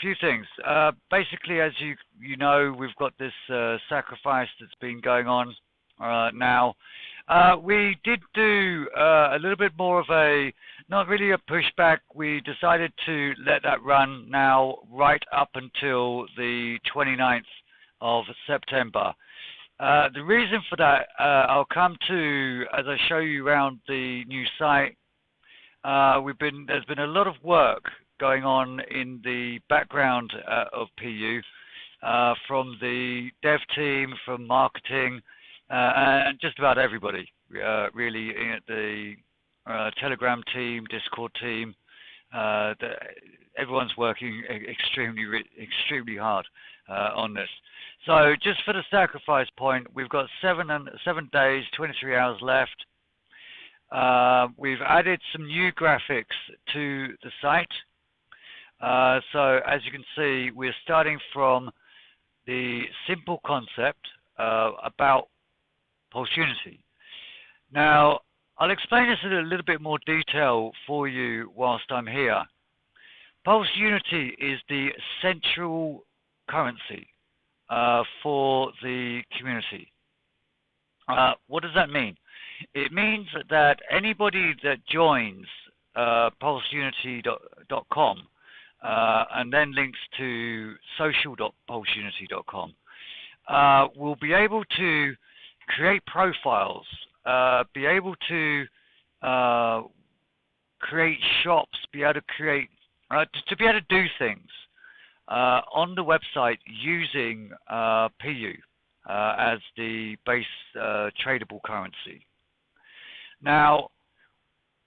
few things. Basically, as you know, we've got this sacrifice that's been going on now. We did do a little bit more of a, not really a pushback. We decided to let that run now right up until the 29th of September. The reason for that, I'll come to as I show you around the new site. There's been a lot of work going on in the background of PU from the dev team, from marketing, and just about everybody, really, the Telegram team, Discord team. Everyone's working extremely hard on this. So just for the sacrifice point, we've got 7 days, 23 hours left. We've added some new graphics to the site. So as you can see, we're starting from the simple concept about Pulse Unity. Now, I'll explain this in a little bit more detail for you whilst I'm here. Pulse Unity is the central currency for the community. What does that mean? It means that anybody that joins pulseunity.com and then links to social.pulseunity.com will be able to create profiles, be able to create shops, be able to create, to be able to do things on the website using PU as the base tradable currency. Now,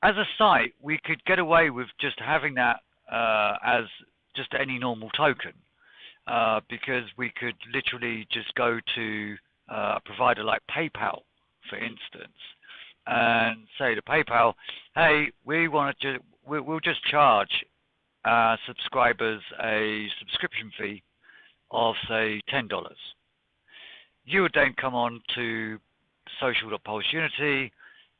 as a site, we could get away with just having that as just any normal token because we could literally just go to a provider like PayPal, for instance, and say to PayPal, hey, we'll just charge subscribers a subscription fee of, say, $10. You would then come on to social.pulseunity,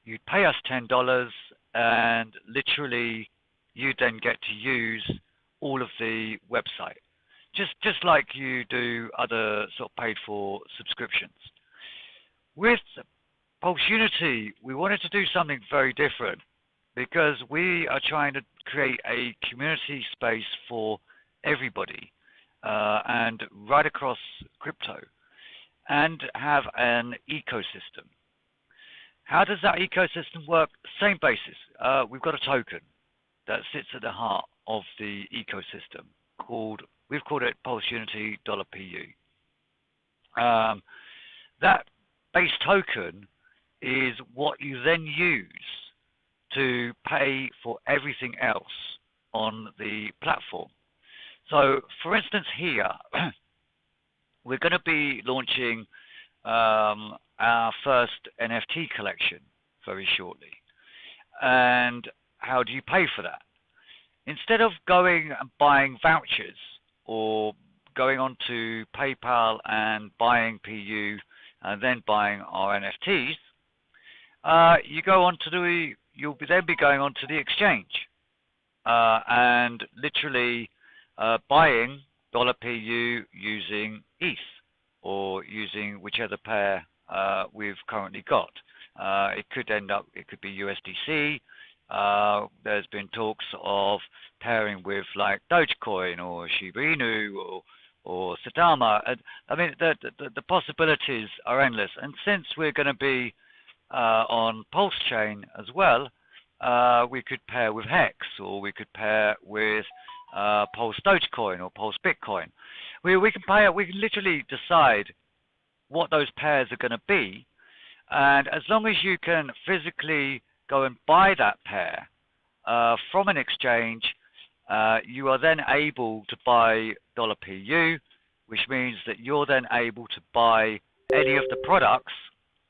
you'd pay us $10, and literally you then get to use all of the website, just like you do other sort of paid for subscriptions. With Pulse Unity, we wanted to do something very different because we are trying to create a community space for everybody and right across crypto and have an ecosystem. How does that ecosystem work? Same basis. We've got a token that sits at the heart of the ecosystem we've called it Pulse Unity $PU. That base token is what you then use to pay for everything else on the platform. So, for instance, here we're going to be launching our first NFT collection very shortly. And how do you pay for that? Instead of going and buying vouchers or going on to PayPal and buying PU and then buying our NFTs, you'll then be going on to the exchange and literally buying $PU using ETH or using whichever pair we've currently got. It could be USDC. There's been talks of pairing with like Dogecoin or Shiba Inu or Sadama. I mean, the possibilities are endless. And since we're going to be on Pulse Chain as well, we could pair with Hex, or we could pair with Pulse Dogecoin or Pulse Bitcoin. We can literally decide what those pairs are going to be, and as long as you can physically go and buy that pair from an exchange, you are then able to buy $PU, which means that you're then able to buy any of the products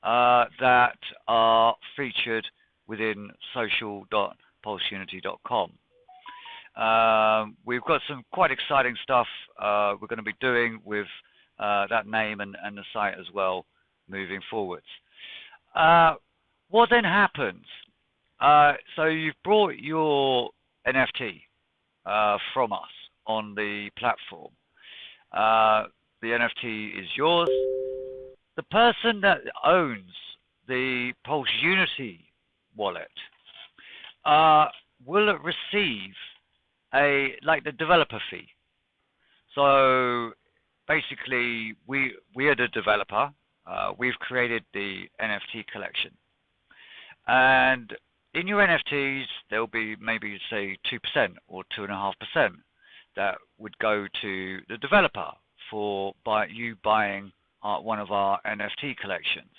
that are featured within social.pulseunity.com. We've got some quite exciting stuff we're going to be doing with that name and the site as well moving forwards. What then happens? So you've brought your NFT from us, on the platform. Uh, the NFT is yours. The person that owns the Pulse Unity wallet uh, will receive the developer fee. So basically, we are the developer. We've created the NFT collection, and in your NFTs there'll be maybe say 2% or 2.5% that would go to the developer for you buying one of our NFT collections.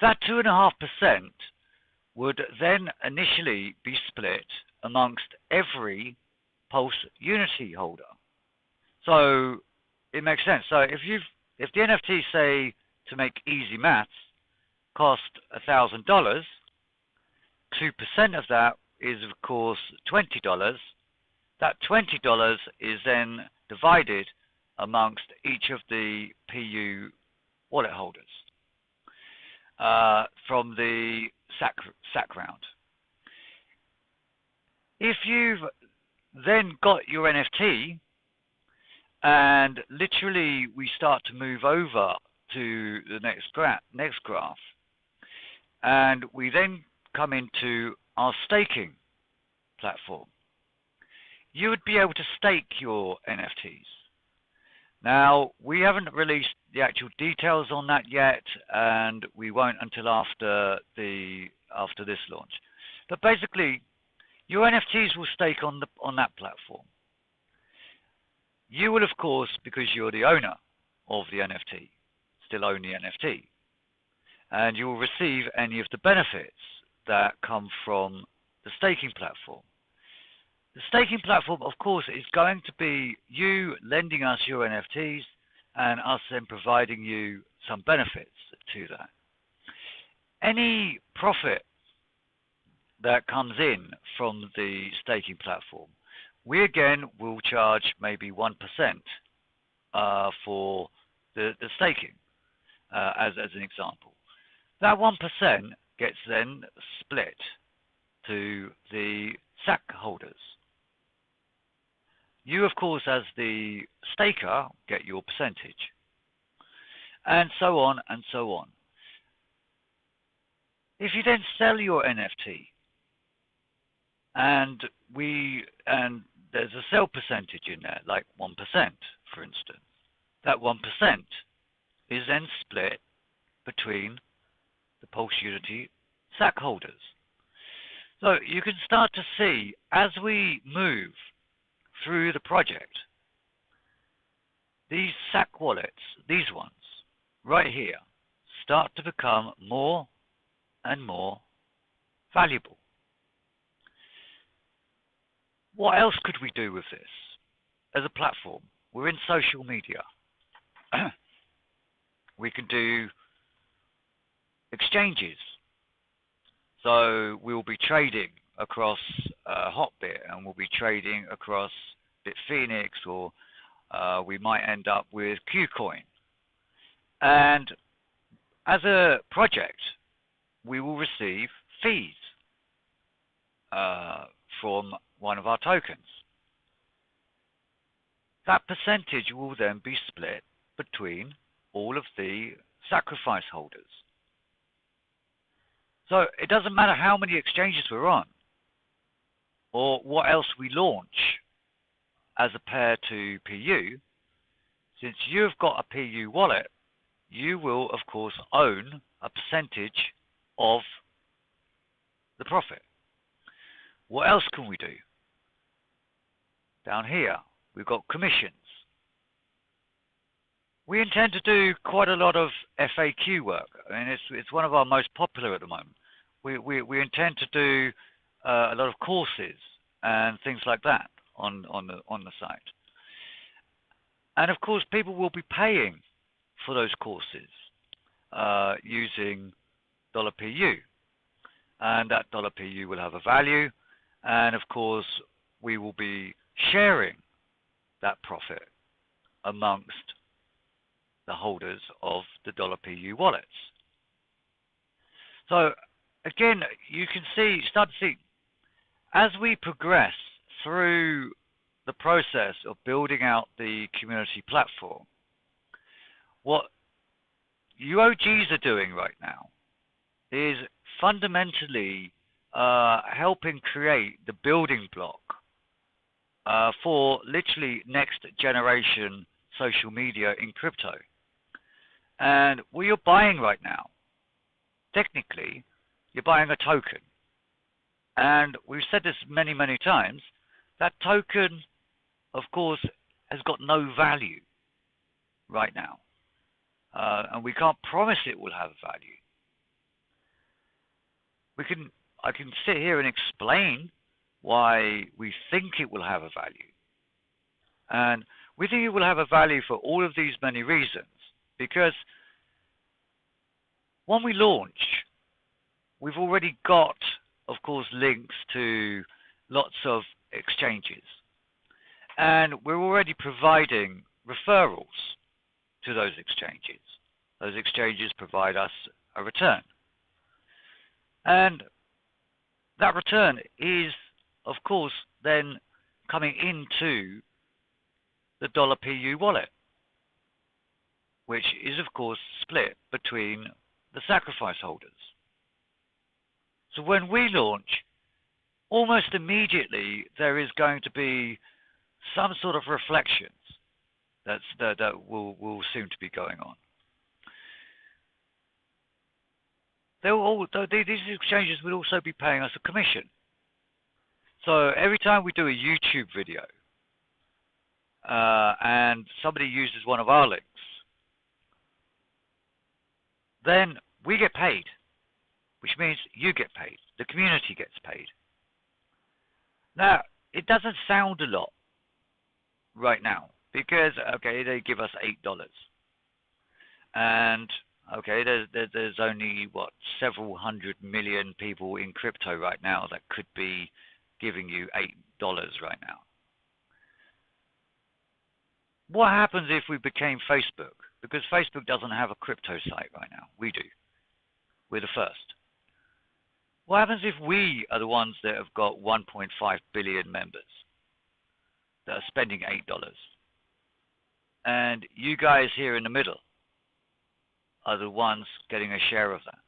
That 2.5% would then initially be split amongst every Pulse Unity holder. So it makes sense. So if the NFT, say, to make easy maths, cost $1,000, 2% of that is of course $20. That $20 is then divided amongst each of the PU wallet holders from the SAC round. If you've then got your NFT and literally we start to move over to the next graph, and we then come into our staking platform, you would be able to stake your NFTs. Now, we haven't released the actual details on that yet, and we won't until after this launch. But basically, your NFTs will stake on that platform. You will, of course, because you're the owner of the NFT, still own the NFT, and you will receive any of the benefits that come from the staking platform. The staking platform, of course, is going to be you lending us your NFTs and us then providing you some benefits to that. Any profit that comes in from the staking platform, we again will charge maybe 1% for the staking, as an example. That 1% gets then split to the SAC holders. You, of course, as the staker, get your percentage, and so on and so on. If you then sell your NFT, and there's a sell percentage in there, like 1%, for instance, that 1% is then split between the Pulse Unity SAC holders. So you can start to see, as we move through the project, these SAC wallets, these ones, right here, start to become more and more valuable. What else could we do with this as a platform? We're in social media. We can do exchanges. So we'll be trading across Hotbit, and we'll be trading across Bitphoenix, or we might end up with KuCoin. And as a project, we will receive fees from one of our tokens. That percentage will then be split between all of the sacrifice holders. So it doesn't matter how many exchanges we're on or what else we launch as a pair to PU. Since you've got a PU wallet, you will, of course, own a percentage of the profit. What else can we do? Down here, we've got commissions. We intend to do quite a lot of FAQ work. I mean, it's one of our most popular at the moment. We intend to do a lot of courses and things like that on the site. And of course, people will be paying for those courses using $PU, and that $PU will have a value. And of course, we will be sharing that profit amongst the holders of the $PU wallets. So again, you can start to see, as we progress through the process of building out the community platform, what UOGs are doing right now is fundamentally helping create the building block for literally next generation social media in crypto. And what you're buying right now, technically, you're buying a token. And we've said this many, many times, that token, of course, has got no value right now. And we can't promise it will have value. I can sit here and explain why we think it will have a value. And we think it will have a value for all of these many reasons. Because when we launch, we've already got, of course, links to lots of exchanges. And we're already providing referrals to those exchanges. Those exchanges provide us a return. And that return is, of course, then coming into the $PU wallet, which is, of course, split between the sacrifice holders. So when we launch, almost immediately there is going to be some sort of reflections that will soon to be going on. These exchanges will also be paying us a commission. So every time we do a YouTube video and somebody uses one of our links, then we get paid, which means you get paid. The community gets paid. Now, it doesn't sound a lot right now because, okay, they give us $8. And, okay, there's only, several hundred million people in crypto right now that could be giving you $8 right now. What happens if we became Facebook? Because Facebook doesn't have a crypto site right now. We do. We're the first. What happens if we are the ones that have got 1.5 billion members that are spending $8? And you guys here in the middle are the ones getting a share of that.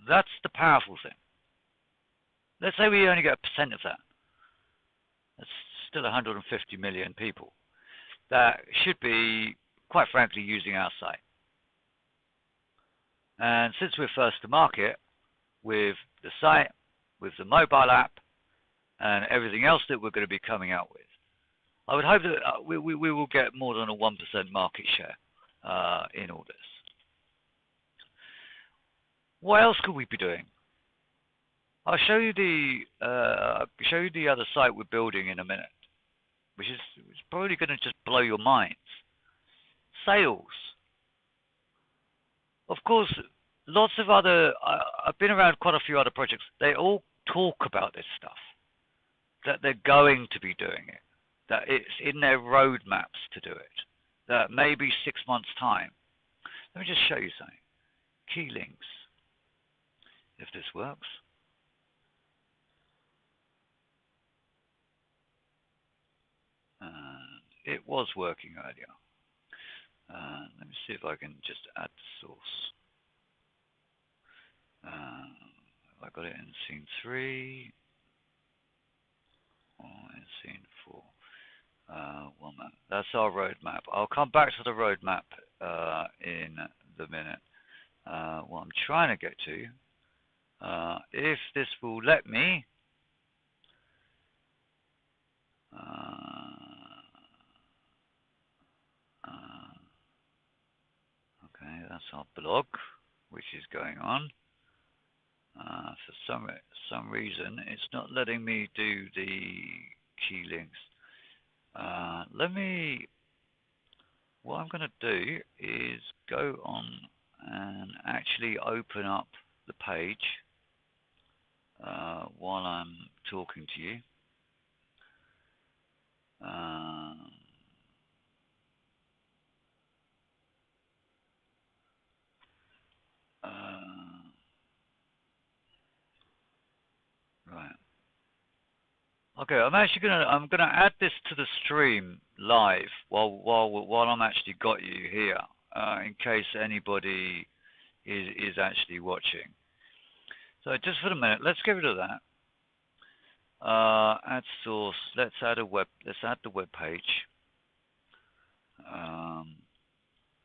That's the powerful thing. Let's say we only get a percent of that. That's still 150 million people that should be, quite frankly, using our site. And since we're first to market with the site, with the mobile app, and everything else that we're going to be coming out with, I would hope that we will get more than a 1% market share in all this. What else could we be doing? I'll show you the other site we're building in a minute, which is probably going to just blow your minds. Sales. Of course, lots of other, I've been around quite a few other projects. They all talk about this stuff, that they're going to be doing it, that it's in their roadmaps to do it, that maybe 6 months' time. Let me just show you something. Key links, if this works. It was working earlier. Let me see if I can just add the source. I got it in scene 3 or in scene 4. One minute. That's our roadmap. I'll come back to the roadmap in the minute. What I'm trying to get to, if this will let me. Okay, that's our blog, which is going on. For some reason, it's not letting me do the key links. What I'm going to do is go on and actually open up the page while I'm talking to you. Right. Okay, I'm gonna add this to the stream live while I'm actually got you here, in case anybody is actually watching. So just for a minute, let's get rid of that. Add source. Let's add the web page.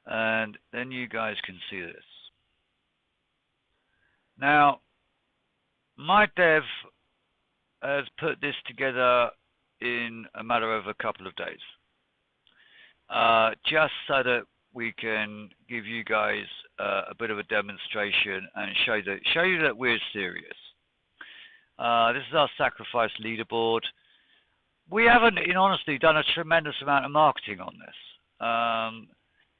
And then you guys can see this. Now, my dev has put this together in a matter of a couple of days, just so that we can give you guys a bit of a demonstration and show you that we're serious. This is our sacrifice leaderboard. We haven't, in honesty, done a tremendous amount of marketing on this.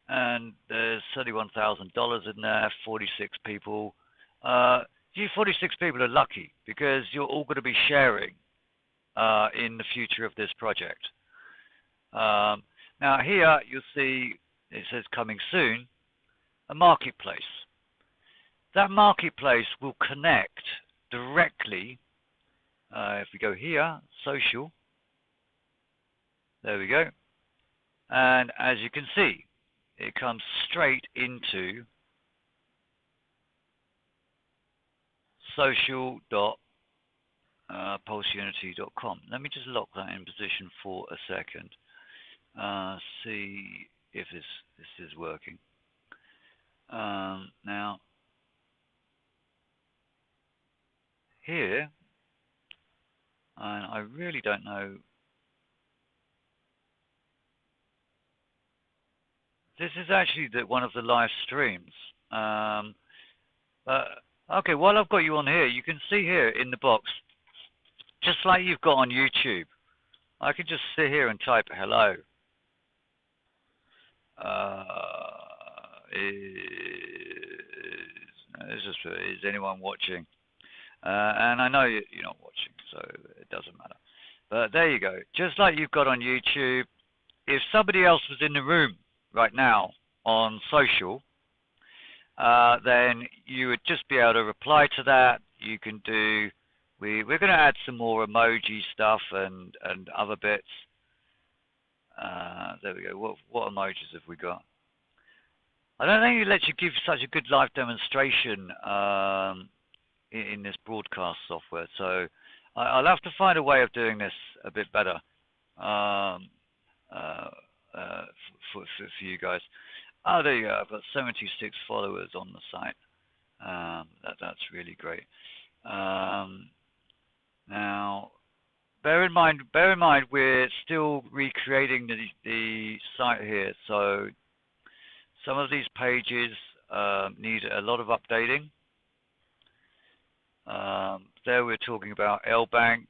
And there's $31,000 in there, 46 people. You 46 people are lucky because you're all going to be sharing in the future of this project. Now here you'll see it says coming soon, a marketplace. That marketplace will connect directly, if we go here, social, there we go. And as you can see, it comes straight into social.pulseunity.com. Let me just lock that in position for a second. See if this is working. Now, here, and I really don't know. This is actually one of the live streams. Okay, while I've got you on here, you can see here in the box, just like you've got on YouTube. I could just sit here and type hello. Is anyone watching? And I know you're not watching, so it doesn't matter. But there you go. Just like you've got on YouTube, if somebody else was in the room right now on social, then you would just be able to reply to that. You can do, we're going to add some more emoji stuff and other bits. There we go. What emojis have we got? I don't think it lets you give such a good live demonstration in this broadcast software, so I'll have to find a way of doing this a bit better for you guys. Oh, there you go. I've got 76 followers on the site. That's really great. Now, bear in mind, we're still recreating the site here, so some of these pages need a lot of updating. There we're talking about L-Bank.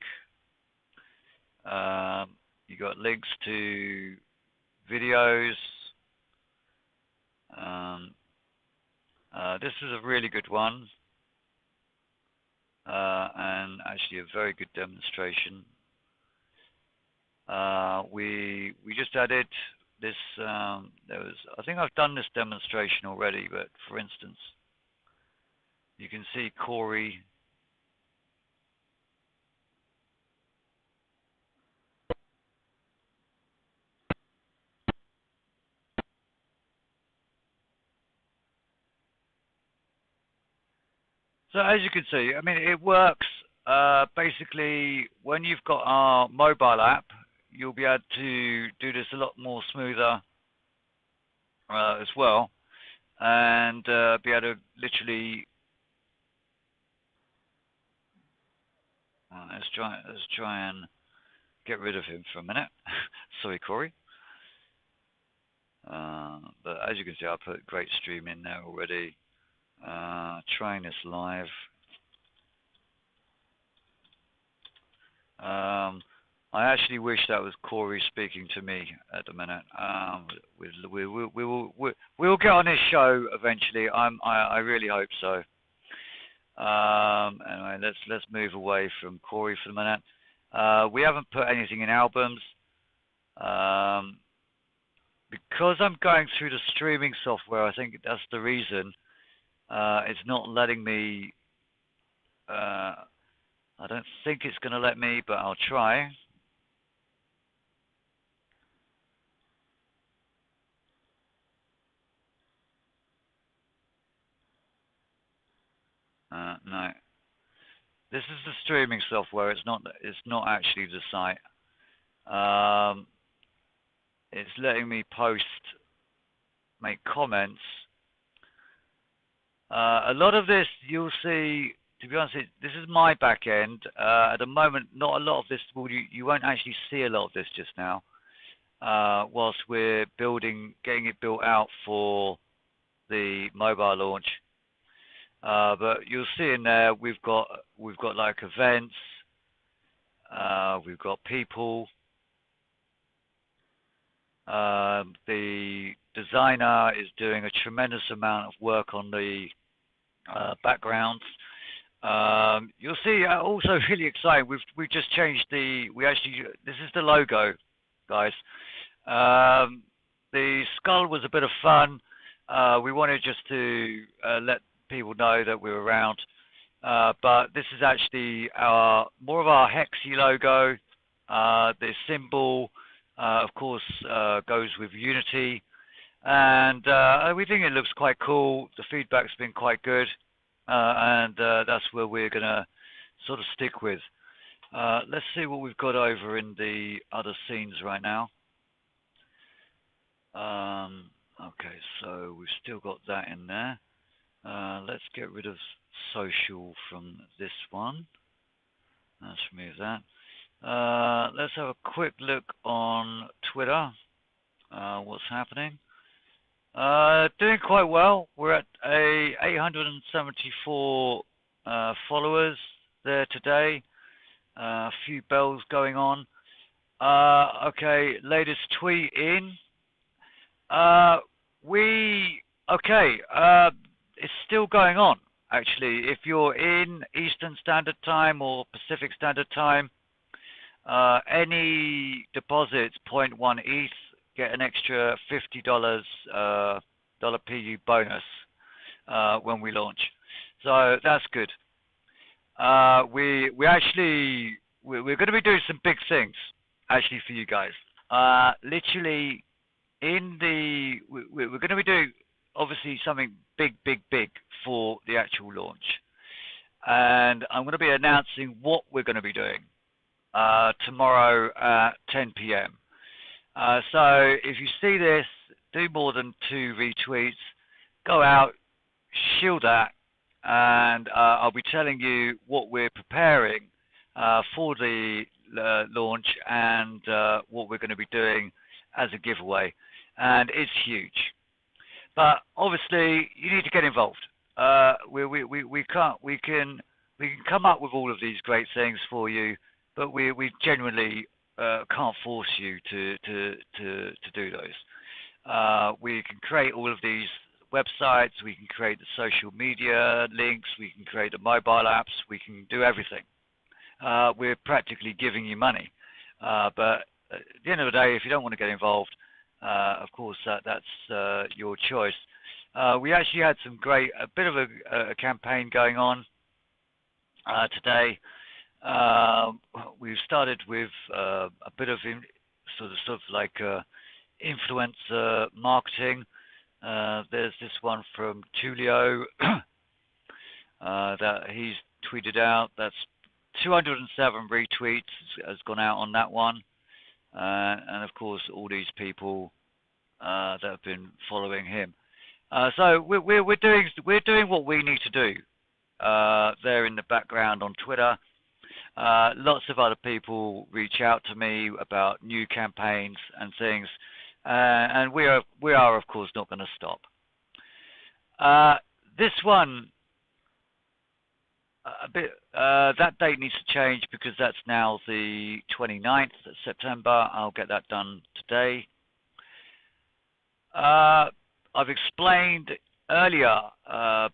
You got links to videos. This is a really good one, and actually a very good demonstration. We just added this. I think I've done this demonstration already, but for instance, you can see Corey. So as you can see, I mean, it works basically when you've got our mobile app, you'll be able to do this a lot more smoother as well, and be able to literally. Let's try and get rid of him for a minute. Sorry, Corey. But as you can see, I put great stream in there already. Trying this live. I actually wish that was Corey speaking to me at the minute. We will get on his show eventually. I really hope so. Anyway, let's move away from Corey for a minute. We haven't put anything in albums. Because I'm going through the streaming software, I think that's the reason. It's not letting me I don't think it's going to let me, but I'll try. No. This is the streaming software. It's not. It's not actually the site. Um, it's letting me post, make comments. A lot of this you'll see. To be honest, this is my back end. At the moment, not a lot of this. You won't actually see a lot of this just now. Whilst we're getting it built out for the mobile launch. But you'll see in there we've got like events. We've got people. The designer is doing a tremendous amount of work on the backgrounds. You'll see also really exciting. We've just changed this is the logo, guys. The skull was a bit of fun. We wanted just to let people know that we're around. But this is actually more of our Hexy logo. The symbol, of course, goes with Unity. And we think it looks quite cool. The feedback's been quite good. And that's where we're going to sort of stick with. Let's see what we've got over in the other scenes right now. Okay, so we've still got that in there. Let's get rid of social from this one. Let's remove that. Let's have a quick look on Twitter. What's happening? Doing quite well. We're at 874 followers there today. A few bells going on. Okay, latest tweet in. It's still going on, actually. If you're in Eastern Standard Time or Pacific Standard Time, any deposits 0.1 ETH get an extra $50 dollar PU bonus when we launch. So that's good. We're going to be doing some big things actually for you guys. Literally we're going to be doing obviously something big for the actual launch, and I'm going to be announcing what we're going to be doing tomorrow at 10 p.m. So if you see this, do more than 2 retweets, go out, shield that, and I'll be telling you what we're preparing for the launch and what we're going to be doing as a giveaway. And it's huge. But obviously, you need to get involved. We can come up with all of these great things for you, but we genuinely can't force you to do those. We can create all of these websites. We can create the social media links. We can create the mobile apps. We can do everything. We're practically giving you money. But at the end of the day, if you don't want to get involved, of course, that's your choice. We actually had a bit of a campaign going on today. We've started with a bit of sort of like influencer marketing. There's this one from Tulio that he's tweeted out. That's 207 retweets has gone out on that one. And of course, all these people that have been following him. So we're doing what we need to do there in the background on Twitter. Lots of other people reach out to me about new campaigns and things, and we are of course not going to stop. This one. That date needs to change because that's now the 29th of September. I'll get that done today. I've explained earlier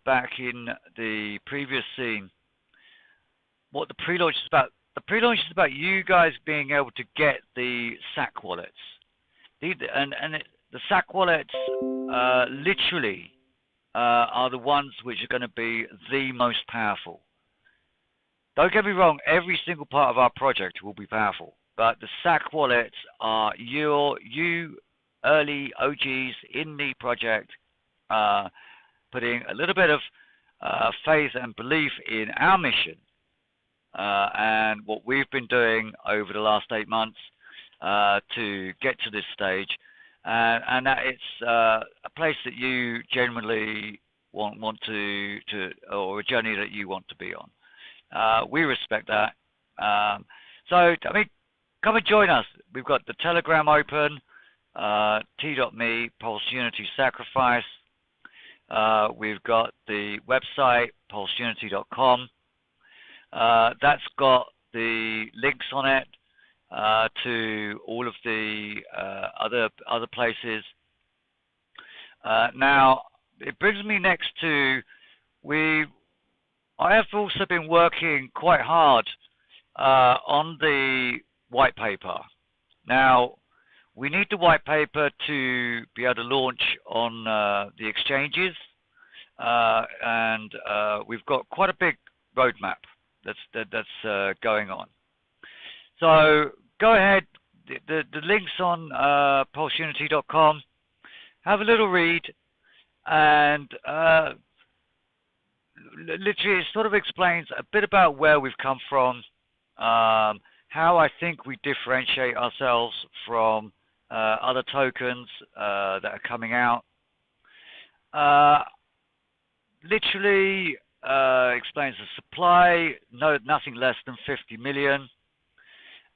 back in the previous scene what the pre-launch is about. The pre-launch is about you guys being able to get the SAC wallets. The SAC wallets literally, are the ones which are going to be the most powerful. Don't get me wrong, every single part of our project will be powerful, but the SAC wallets are you early OGs in the project, putting a little bit of faith and belief in our mission and what we've been doing over the last 8 months to get to this stage, and that it's a place that you genuinely want to, or a journey that you want to be on. We respect that. So, I mean, come and join us. We've got the Telegram open, t.me, Pulse Unity Sacrifice. We've got the website, pulseunity.com. That's got the links on it to all of the other places. Now, it brings me next to I have also been working quite hard on the white paper. Now, we need the white paper to be able to launch on the exchanges, and we've got quite a big roadmap that's going on. So go ahead. The links on pulseunity.com. Have a little read, and literally it sort of explains a bit about where we've come from, how I think we differentiate ourselves from other tokens that are coming out. Literally explains the supply, nothing less than 50 million,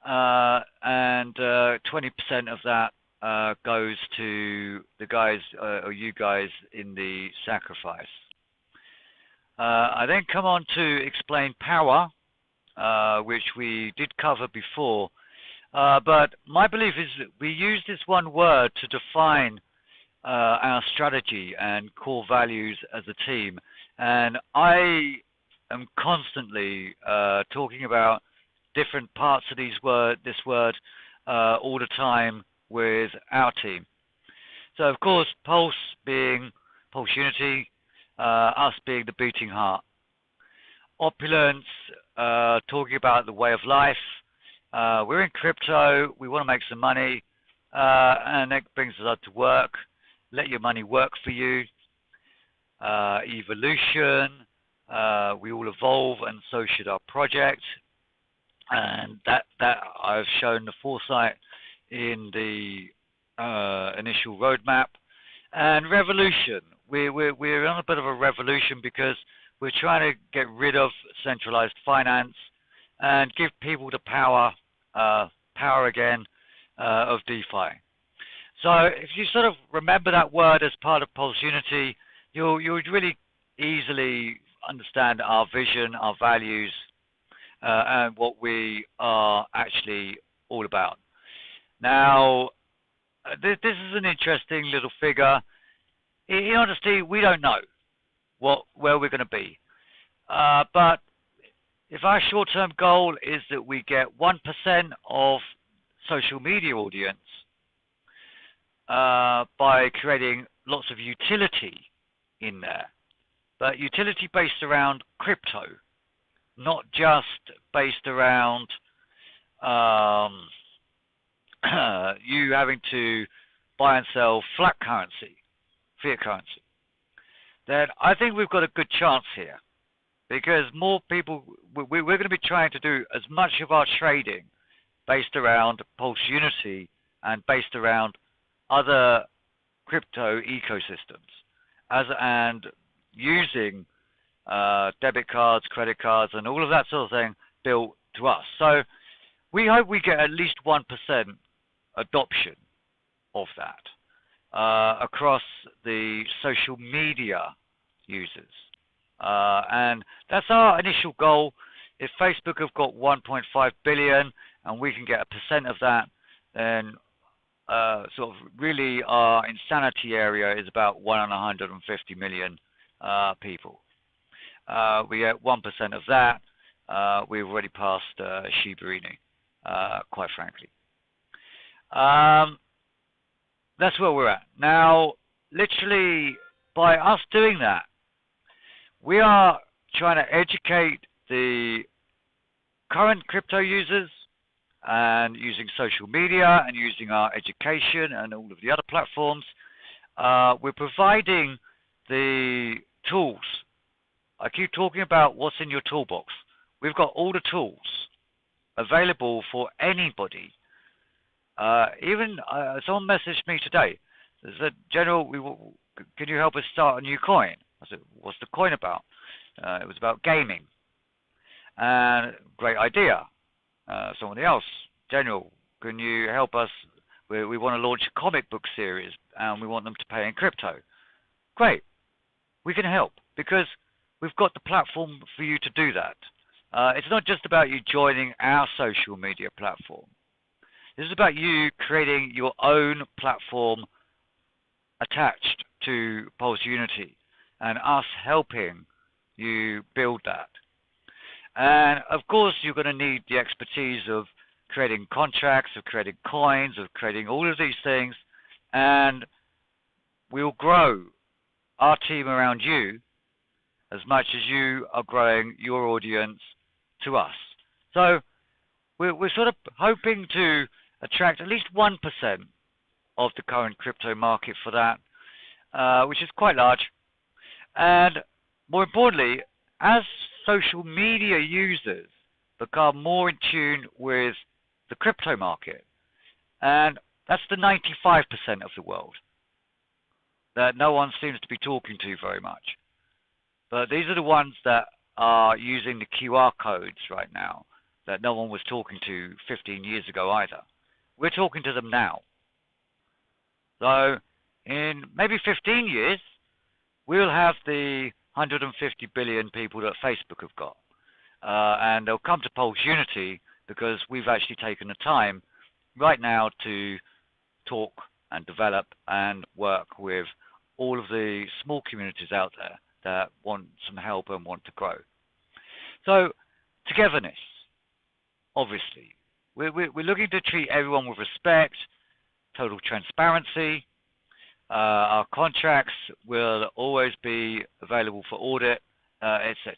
and 20% of that goes to the guys or you guys in the sacrifice. I then come on to explain power, which we did cover before, but my belief is that we use this one word to define our strategy and core values as a team, and I am constantly talking about different parts of this word all the time with our team. So, of course, Pulse being Pulse Unity, us being the beating heart. Opulence, talking about the way of life. We're in crypto, we want to make some money, and that brings us up to work. Let your money work for you. Evolution, we all evolve, and so should our project. And that I've shown the foresight in the initial roadmap. And revolution, we're on a bit of a revolution because we're trying to get rid of centralized finance and give people the power again of DeFi. So if you sort of remember that word as part of Pulse Unity, you'll really easily understand our vision, our values, and what we are actually all about. Now, this is an interesting little figure. In honesty, we don't know where we're going to be. But if our short-term goal is that we get 1% of social media audience by creating lots of utility in there, but utility based around crypto, not just based around you having to buy and sell fiat currency, then I think we've got a good chance here, because more people, we're going to be trying to do as much of our trading based around Pulse Unity and based around other crypto ecosystems, and using debit cards, credit cards, and all of that sort of thing built to us. So we hope we get at least 1% adoption of that across the social media users. And that's our initial goal. If Facebook have got 1.5 billion and we can get 1% of that, then sort of really our insanity area is about 150 million people. We get 1% of that, we've already passed Shiba Inu, quite frankly. That's where we're at. Now, literally, by us doing that, we are trying to educate the current crypto users and using social media and using our education and all of the other platforms, we're providing the tools. I keep talking about what's in your toolbox. We've got all the tools available for anybody. Even someone messaged me today. They said, General, can you help us start a new coin? I said, what's the coin about? It was about gaming. And great idea. Somebody else, General, can you help us? We want to launch a comic book series and we want them to pay in crypto. Great. We can help because we've got the platform for you to do that. It's not just about you joining our social media platform. This is about you creating your own platform attached to Pulse Unity and us helping you build that. And of course, you're going to need the expertise of creating contracts, of creating coins, of creating all of these things. And we'll grow our team around you as much as you are growing your audience to us. So we're sort of hoping to attract at least 1% of the current crypto market for that, which is quite large. And more importantly, as social media users become more in tune with the crypto market, and that's the 95% of the world that no one seems to be talking to very much. But these are the ones that are using the QR codes right now that no one was talking to 15 years ago either. We're talking to them now. So in maybe 15 years, we'll have the 150 billion people that Facebook have got. And they'll come to Pulse Unity because we've actually taken the time right now to talk and develop and work with all of the small communities out there that want some help and want to grow. So togetherness, obviously. We're looking to treat everyone with respect, total transparency. Our contracts will always be available for audit, etc.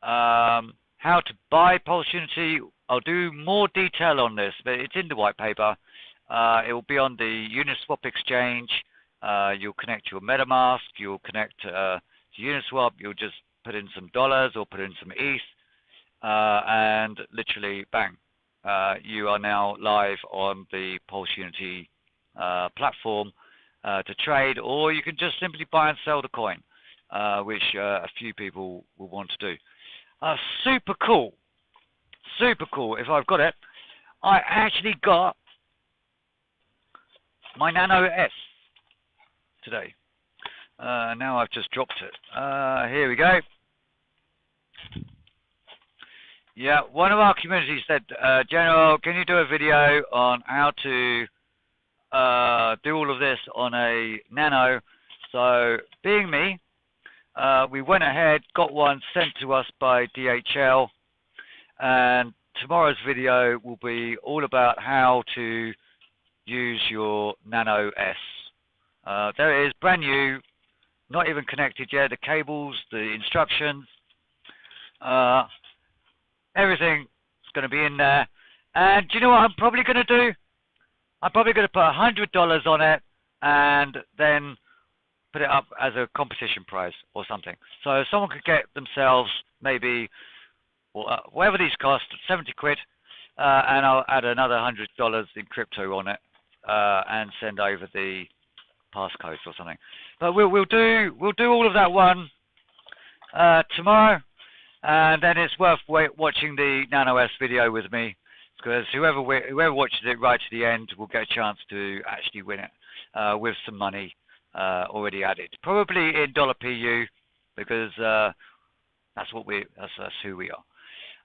How to buy Pulse Unity, I'll do more detail on this, but it's in the white paper. It will be on the Uniswap exchange. You'll connect your MetaMask, you'll connect to Uniswap, you'll just put in some dollars or put in some ETH, and literally, bang, you are now live on the Pulse Unity platform to trade, or you can just simply buy and sell the coin, which a few people will want to do. Super cool. Super cool. If I've got it, I actually got my Nano S today. Now I've just dropped it. Here we go. Yeah, one of our communities said, General, can you do a video on how to do all of this on a Nano? So, being me, we went ahead, got one sent to us by DHL, and tomorrow's video will be all about how to use your Nano S. There it is, brand new, not even connected yet, the cables, the instructions, everything is going to be in there. And do you know what I'm probably going to do? I'm probably going to put $100 on it and then put it up as a competition prize or something. So someone could get themselves maybe, whatever these cost, 70 quid, and I'll add another $100 in crypto on it and send over the passcodes or something. But we'll do all of that one tomorrow, and then it's worth watching the Nano S video with me, because whoever watches it right to the end will get a chance to actually win it with some money already added, probably in $PU, because that's who we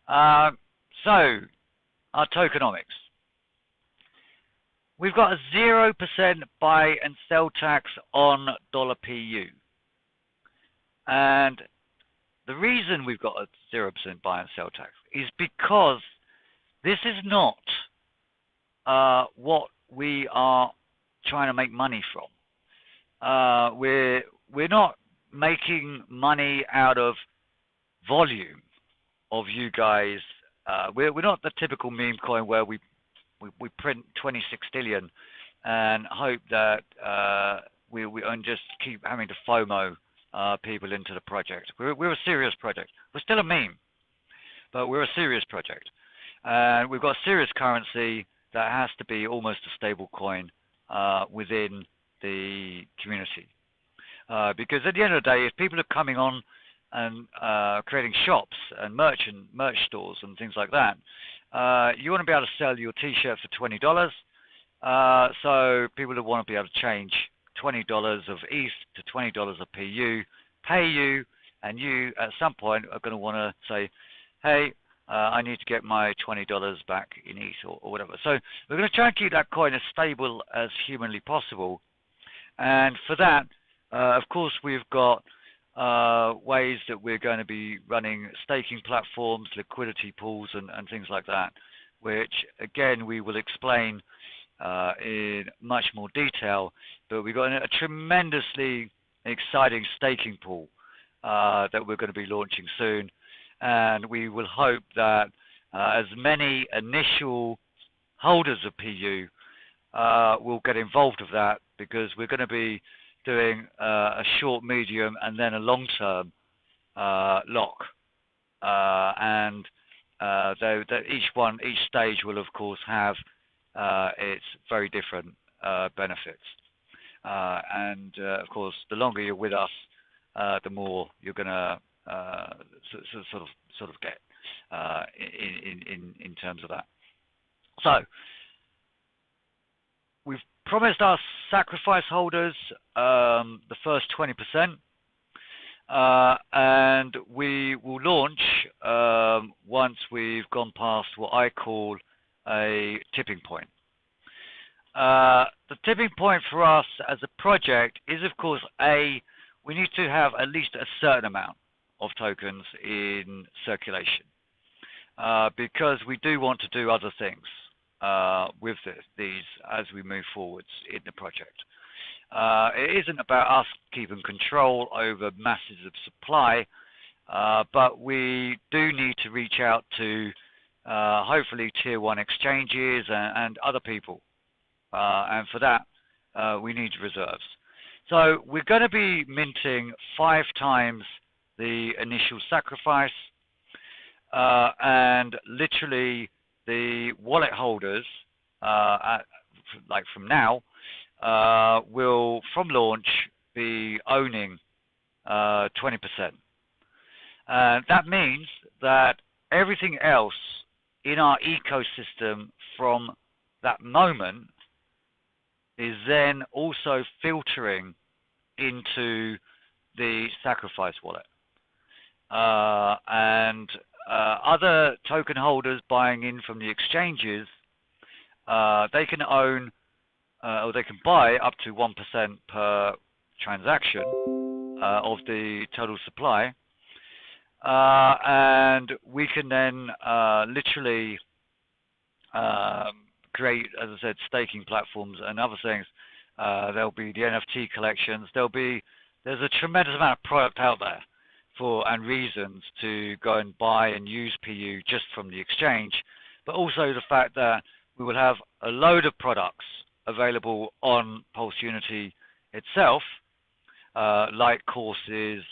are. So our tokenomics. We've got a 0% buy and sell tax on $PU. And the reason we've got a 0% buy and sell tax is because this is not what we are trying to make money from. We're not making money out of volume. of you guys. We're not the typical meme coin where we print 26 billion and hope that we and just keep having to FOMO people into the project. We're a serious project. We're still a meme, but we're a serious project, and we've got serious currency that has to be almost a stable coin within the community. Because at the end of the day, if people are coming on and creating shops and merch stores and things like that, you want to be able to sell your T-shirt for $20. So people will want to be able to change $20 of ETH to $20 of PU, pay you, and you at some point are going to want to say, hey, I need to get my $20 back in ETH or whatever. So we're going to try and keep that coin as stable as humanly possible. And for that, of course, we've got ways that we're going to be running staking platforms, liquidity pools, and things like that, which, again, we will explain in much more detail. But we've got a tremendously exciting staking pool that we're going to be launching soon. And we will hope that as many initial holders of PU will get involved with that, because we're going to be doing a short, medium, and then a long-term lock. And each stage will, of course, have its very different benefits. Of course, the longer you're with us, the more you're going to sort of get in terms of that. So we've promised our sacrifice holders the first 20%, and we will launch once we've gone past what I call a tipping point. The tipping point for us as a project is, of course, we need to have at least a certain amount of tokens in circulation, because we do want to do other things with these as we move forwards in the project. It isn't about us keeping control over masses of supply, but we do need to reach out to hopefully tier 1 exchanges and other people, and for that we need reserves. So we're going to be minting 5 times the initial sacrifice, and literally the wallet holders, like from now, will from launch be owning 20%. That means that everything else in our ecosystem from that moment is then also filtering into the sacrifice wallet. Other token holders buying in from the exchanges, they can own or they can buy up to 1% per transaction of the total supply, and we can then literally create, as I said, staking platforms and other things. There'll be the NFT collections. There's a tremendous amount of product out there and reasons to go and buy and use PU just from the exchange, but also the fact that we will have a load of products available on Pulse Unity itself, like courses,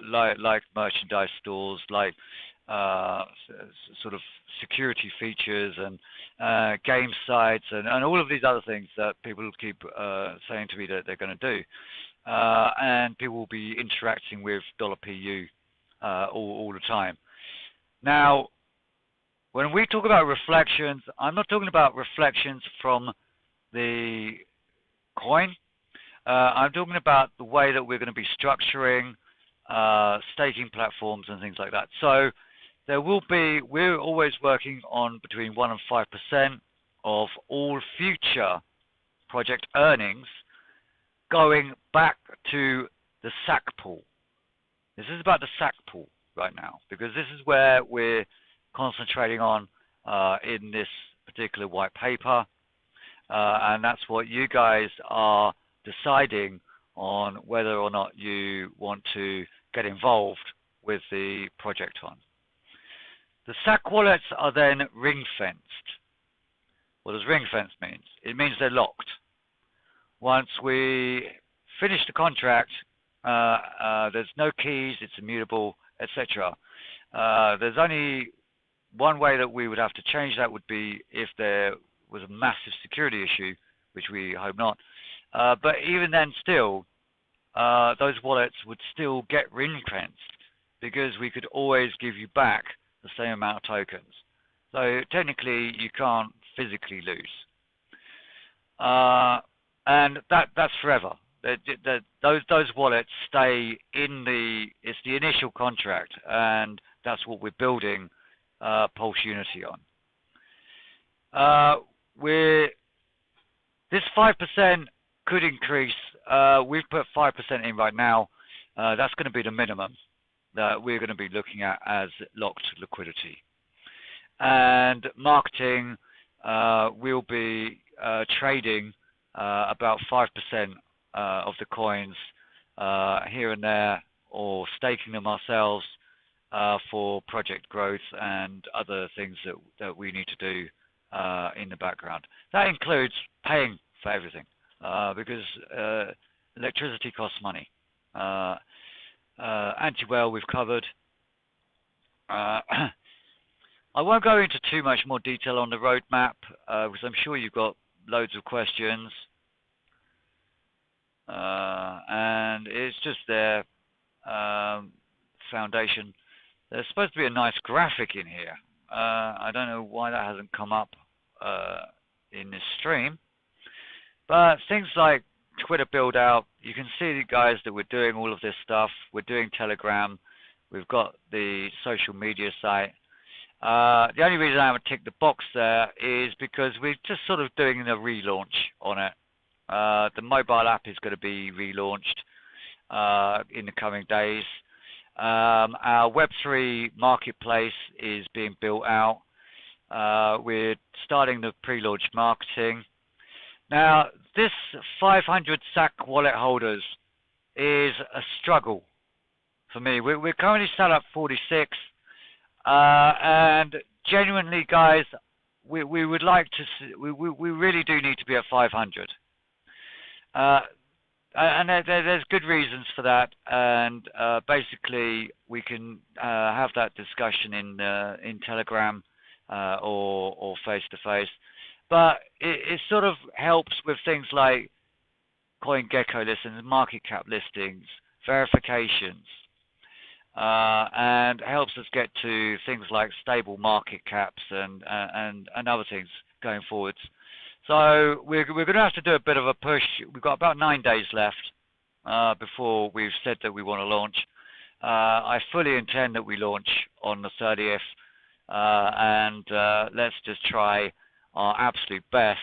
like merchandise stores, like sort of security features and game sites and all of these other things that people keep saying to me that they're going to do. And people will be interacting with $PU all the time. Now, when we talk about reflections, I'm not talking about reflections from the coin. I'm talking about the way that we're going to be structuring staking platforms and things like that. So we're always working on between 1% and 5% of all future project earnings going back to the SAC pool. This is about the SAC pool right now, because this is where we're concentrating on in this particular white paper, and that's what you guys are deciding on whether or not you want to get involved with the project on. The SAC wallets are then ring-fenced. What does ring-fence mean? It means they're locked. Once we finish the contract, there's no keys, it's immutable, etc. There's only one way that we would have to change that would be if there was a massive security issue, which we hope not. But even then still, those wallets would still get ring-fenced because we could always give you back the same amount of tokens. So technically, you can't physically lose. And that's forever. Those wallets stay in it's the initial contract, and that's what we're building Pulse Unity on. This 5% could increase. We've put 5% in right now. That's going to be the minimum that we're going to be looking at as locked liquidity. And marketing, we'll be trading about 5% of the coins here and there, or staking them ourselves for project growth and other things that we need to do in the background. That includes paying for everything because electricity costs money. Anti-whale we've covered. I won't go into too much more detail on the roadmap because I'm sure you've got loads of questions. And it's just their foundation. There's supposed to be a nice graphic in here. I don't know why that hasn't come up in this stream. But things like Twitter build out, you can see the guys that we're doing all of this stuff. We're doing Telegram. We've got the social media site. The only reason I haven't ticked the box there is because we're just sort of doing a relaunch on it. The mobile app is going to be relaunched in the coming days. Our Web3 marketplace is being built out. We're starting the pre-launch marketing. Now, this 500 SAC wallet holders is a struggle for me. We're currently set up 46. And genuinely, guys, we would like to see, we really do need to be at 500. And there's good reasons for that. And basically, we can have that discussion in Telegram or face-to-face. But it sort of helps with things like CoinGecko listings, market cap listings, verifications. And helps us get to things like stable market caps and other things going forwards. So we're going to have to do a bit of a push. We've got about 9 days left before we've said that we want to launch. I fully intend that we launch on the 30th, and let's just try our absolute best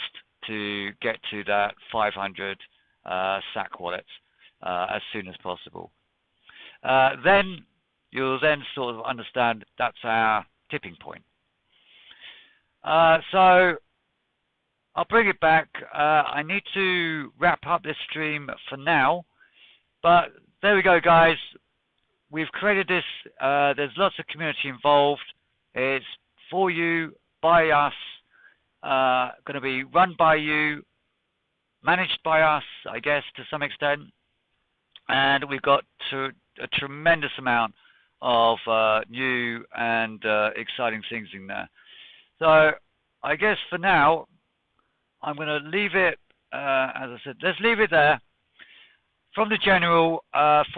to get to that 500 SAC wallets as soon as possible. Then you'll then sort of understand that's our tipping point. So I'll bring it back. I need to wrap up this stream for now. But there we go, guys. We've created this. There's lots of community involved. It's for you, by us, going to be run by you, managed by us, I guess, to some extent. And we've got a tremendous amount of new and exciting things in there. So I guess for now, I'm going to leave it, as I said, let's leave it there. From the general,